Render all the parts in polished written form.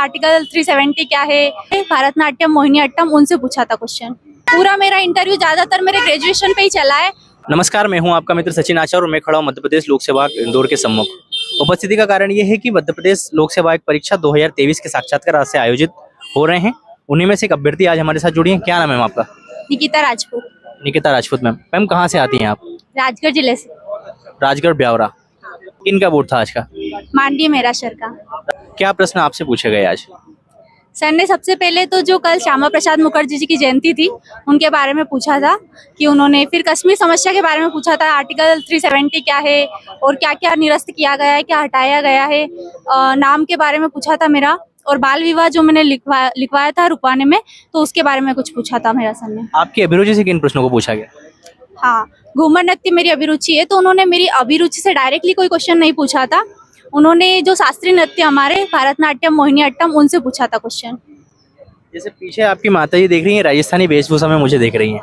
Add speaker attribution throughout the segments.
Speaker 1: Article 370 क्या है, भारतनाट्यम मोहिनीअट्टम, उनसे पूछा था क्वेश्चन। पूरा मेरा इंटरव्यू ज्यादातर मेरे ग्रेजुएशन पे ही चला है।
Speaker 2: नमस्कार, मैं हूं आपका मित्र सचिन आचार्य और मैं खड़ा हूं मध्य प्रदेश लोक सेवा आयोग इंदौर के सम्मुख। उपस्थिति का कारण यह है कि मध्य प्रदेश लोक सेवा आयोग परीक्षा 2023 के साक्षात्कार आज से आयोजित हो रहे हैं। उन्हीं में से एक अभ्यर्थी आज हमारे साथ जुड़ी हैं। क्या नाम है मैम आपका?
Speaker 1: निकिता राजपूत।
Speaker 2: निकिता राजपूत। मैम मैम कहाँ से आती हैं आप?
Speaker 1: राजगढ़ जिले से।
Speaker 2: राजगढ़ ब्यावरा। किनका बोर्ड था आज का?
Speaker 1: माननीय मेराशर का।
Speaker 2: क्या प्रश्न आपसे पूछे गए आज?
Speaker 1: सर ने सबसे पहले तो जो कल श्यामा प्रसाद मुखर्जी जी की जयंती थी उनके बारे में पूछा था कि उन्होंने, फिर कश्मीर समस्या के बारे में पूछा था, आर्टिकल 370 क्या है और क्या क्या निरस्त किया गया है, क्या हटाया गया है, नाम के बारे में पूछा था मेरा, और बाल विवाह जो मैंने लिखवाया था रुकवाने में, तो उसके बारे में कुछ पूछा था मेरा सर ने।
Speaker 2: आपकी अभिरुचि से किन प्रश्नों को पूछा गया?
Speaker 1: हाँ, घूमर नृत्य मेरी अभिरुचि है, तो उन्होंने मेरी अभिरुचि से डायरेक्टली कोई क्वेश्चन नहीं पूछा था। उन्होंने जो शास्त्रीय नृत्य हमारे भारतनाट्यम मोहिनीअट्टम, उनसे पूछा था क्वेश्चन।
Speaker 2: जैसे पीछे आपकी माता जी देख रही हैं, राजस्थानी वेशभूषा में मुझे देख रही हैं,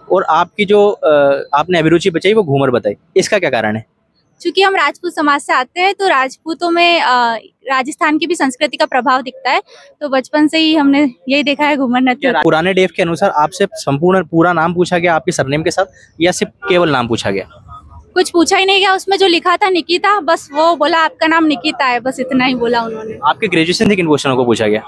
Speaker 2: और आपकी जो आपने अभिरुचि बताई वो घूमर बताई, इसका क्या कारण है?
Speaker 1: क्योंकि हम राजपूत समाज से आते हैं, तो राजपूतों में राजस्थान की भी संस्कृति का प्रभाव दिखता है, तो बचपन से ही हमने यही देखा है घूमर नृत्य।
Speaker 2: पुराने डेफ के अनुसार आपसे संपूर्ण पूरा नाम पूछा गया आपके सरनेम के साथ, या सिर्फ केवल नाम पूछा गया?
Speaker 1: कुछ पूछा ही नहीं गया, उसमें जो लिखा था निकिता, बस वो बोला आपका नाम निकिता है, बस इतना ही बोला उन्होंने।
Speaker 2: आपके ग्रेजुएशन से किन क्वेश्चनों को पूछा गया?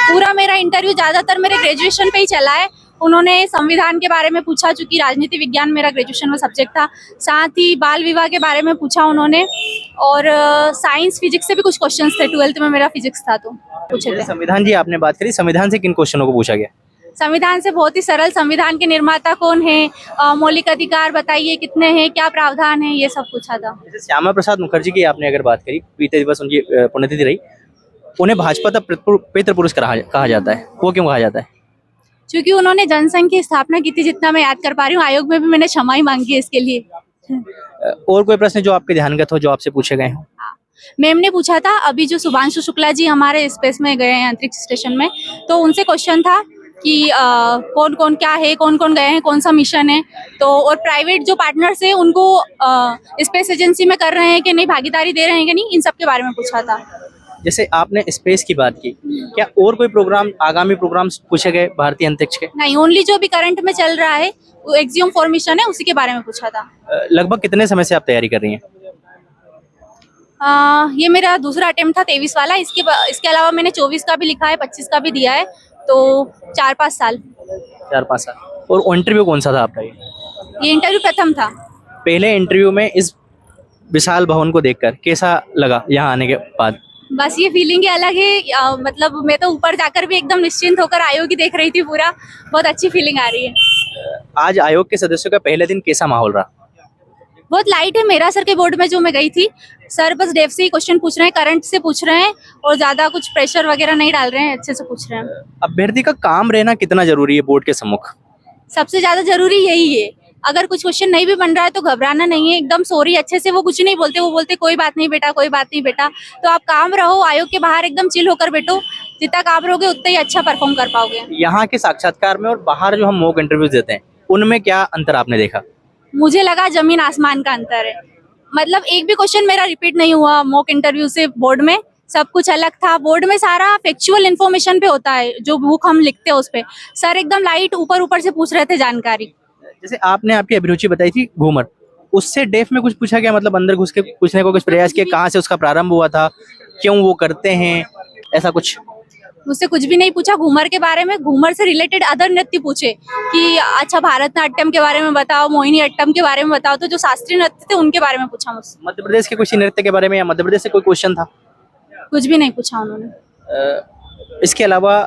Speaker 1: पूरा मेरा इंटरव्यू ज्यादातर मेरे ग्रेजुएशन पे ही चला है। उन्होंने संविधान के बारे में पूछा, चूंकि राजनीति विज्ञान मेरा ग्रेजुएशन में सब्जेक्ट था, साथ ही बाल विवाह के बारे में पूछा उन्होंने, और साइंस फिजिक्स से भी कुछ क्वेश्चंस थे, 12th में मेरा फिजिक्स था तो पूछे थे।
Speaker 2: संविधान जी आपने बात करी, संविधान से किन क्वेश्चनों को पूछा गया?
Speaker 1: संविधान से बहुत ही सरल, संविधान के निर्माता कौन है, मौलिक अधिकार बताइए कितने हैं, क्या प्रावधान है, ये सब पूछा था।
Speaker 2: जैसे श्यामा प्रसाद मुखर्जी की आपने अगर बात करी, बीते दिवस उनकी पुण्यतिथि रही, उन्हें भाजपा का पितृ पुरुष कहा जाता है, वो क्यों कहा जाता है?
Speaker 1: क्योंकि उन्होंने जनसंघ की स्थापना की थी, जितना मैं याद कर पा रही हूँ। आयोग में भी मैंने क्षमा ही मांगी है इसके लिए।
Speaker 2: और कोई प्रश्न जो आपके ध्यानगत हो, जो आपसे पूछे गए हो?
Speaker 1: मैम ने पूछा था, अभी जो शुभांशु शुक्ला जी हमारे स्पेस में गए हैं, अंतरिक्ष स्टेशन में, तो उनसे क्वेश्चन था कि कौन कौन क्या है, कौन कौन गए हैं, कौन सा मिशन है, तो और प्राइवेट जो पार्टनर्स है उनको स्पेस एजेंसी में कर रहे हैं कि नहीं, भागीदारी दे रहे हैं कि नहीं, इन सब के बारे में पूछा था।
Speaker 2: जैसे आपने स्पेस की बात की, क्या और कोई प्रोग्राम, आगामी प्रोग्राम पूछे गए भारतीय अंतरिक्ष के?
Speaker 1: नहीं, ओनली जो भी करंट में चल रहा है, वो एक्सियम 4 मिशन है, उसी के बारे में पूछा था।
Speaker 2: लगभग कितने समय से आप तैयारी कर रही हैं?
Speaker 1: ये मेरा दूसरा अटेम्प्ट था, 23 वाला। इसके अलावा मैंने 24 का भी लिखा है, 25 का भी दिया है, तो 4-5 साल।
Speaker 2: 4-5 साल। और इंटरव्यू कौन सा था आपका?
Speaker 1: ये इंटरव्यू प्रथम था।
Speaker 2: पहले इंटरव्यू में इस विशाल भवन को देखकर कैसा लगा यहाँ आने के बाद?
Speaker 1: बस ये फीलिंग ही अलग है। मतलब मैं तो ऊपर जाकर भी एकदम निश्चिंत होकर आयोग ही देख रही थी पूरा। बहुत अच्छी फीलिंग आ रही है।
Speaker 2: आज आयोग के सदस्यों का पहले दिन कैसा माहौल रहा?
Speaker 1: बहुत लाइट है। मेरा सर के बोर्ड में जो मैं गई थी, सर बस डेफ से ही क्वेश्चन पूछ रहे हैं, करंट से पूछ रहे हैं, और ज्यादा कुछ प्रेशर वगैरह नहीं डाल रहे हैं, अच्छे से पूछ रहे हैं।
Speaker 2: अभ्यर्थी का काम रहना कितना जरूरी है बोर्ड के सम्मुख?
Speaker 1: सबसे ज्यादा जरूरी यही है। अगर कुछ क्वेश्चन नहीं भी बन रहा है तो घबराना नहीं है, एकदम सॉरी अच्छे से। वो कुछ नहीं बोलते, वो बोलते कोई बात नहीं बेटा, कोई बात नहीं बेटा। तो आप काम रहो, आयोग के बाहर एकदम चिल होकर बैठो। जितना काम रहोगे उतना ही अच्छा परफॉर्म कर पाओगे।
Speaker 2: यहाँ के साक्षात्कार में और बाहर जो हम मॉक इंटरव्यूज देते हैं, उनमें क्या अंतर आपने देखा?
Speaker 1: मुझे लगा जमीन आसमान का अंतर है। मतलब एक भी क्वेश्चन मेरा रिपीट नहीं हुआ मॉक इंटरव्यू से। बोर्ड में सब कुछ अलग था। बोर्ड में सारा फैक्चुअल इन्फॉर्मेशन पे होता है, जो बुक हम लिखते हैं उस पे। सर एकदम लाइट ऊपर ऊपर से पूछ रहे थे जानकारी।
Speaker 2: जैसे आपने आपकी अभिरुचि बताई थी घूमर, उससे डेफ में कुछ पूछा गया? मतलब अंदर घुस के पूछने को कुछ प्रयास किया, कहाँ से उसका प्रारंभ हुआ था, क्यों वो करते हैं, ऐसा कुछ?
Speaker 1: मुझसे कुछ भी नहीं पूछा घूमर के बारे में। घूमर से रिलेटेड अदर नृत्य पूछे कि अच्छा भारतनाट्यम के बारे में बताओ, मोहिनीअट्टम के बारे में बताओ। तो जो शास्त्रीय नृत्य थे उनके बारे में पूछा मुझसे।
Speaker 2: मध्य प्रदेश के कुछ नृत्य के बारे में, या मध्य प्रदेश से कोई क्वेश्चन था?
Speaker 1: कुछ भी नहीं पूछा उन्होंने।
Speaker 2: इसके अलावा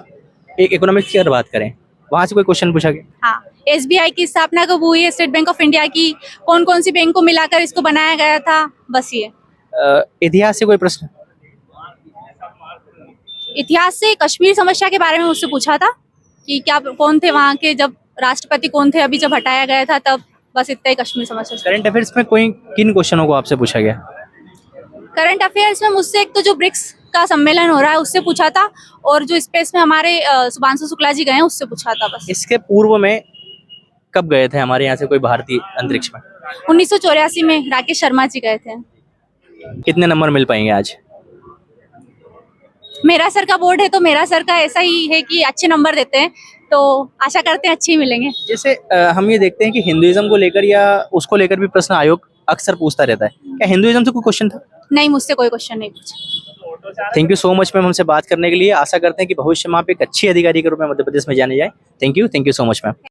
Speaker 2: एक इकोनॉमिक्स की बात करें, वहां से कोई क्वेश्चन पूछा गया?
Speaker 1: हाँ, SBI की स्थापना कब हुई है, स्टेट बैंक ऑफ इंडिया की, कौन कौन सी बैंक को मिलाकर इसको बनाया गया था, बस ये।
Speaker 2: इतिहास से कोई प्रश्न?
Speaker 1: इतिहास से कश्मीर समस्या के बारे में मुझसे पूछा था कि क्या, कौन थे वहाँ के, जब राष्ट्रपति कौन थे, अभी जब हटाया गया था तब, बस इतना ही कश्मीर समस्या।
Speaker 2: करंट अफेयर्स में कोई किन क्वेश्चनों को आपसे पूछा गया?
Speaker 1: करंट अफेयर्स में मुझसे एक तो जो ब्रिक्स का सम्मेलन हो रहा है उससे पूछा था, और जो स्पेस में हमारे शुभांशु शुक्ला जी गए हैं उससे पूछा था बस।
Speaker 2: इसके पूर्व में कब गए थे हमारे यहाँ से कोई भारतीय अंतरिक्ष में?
Speaker 1: 1984 में राकेश शर्मा जी गए थे।
Speaker 2: कितने नंबर मिल पाएंगे आज?
Speaker 1: मेरा सर का बोर्ड है तो मेरा सर का ऐसा ही है कि अच्छे नंबर देते हैं, तो आशा करते हैं अच्छे ही मिलेंगे।
Speaker 2: जैसे हम ये देखते हैं कि हिंदुइज्म को लेकर या उसको लेकर भी प्रश्न आयोग अक्सर पूछता रहता है, क्या हिंदुइज्म से कोई क्वेश्चन था?
Speaker 1: नहीं, मुझसे कोई क्वेश्चन नहीं पूछा।
Speaker 2: Thank you so much ma'am हमसे बात करने के लिए। आशा करते हैं कि भविष्य में आप एक अच्छी अधिकारी के रूप में मध्य प्रदेश में जाने जाए। Thank you so much ma'am.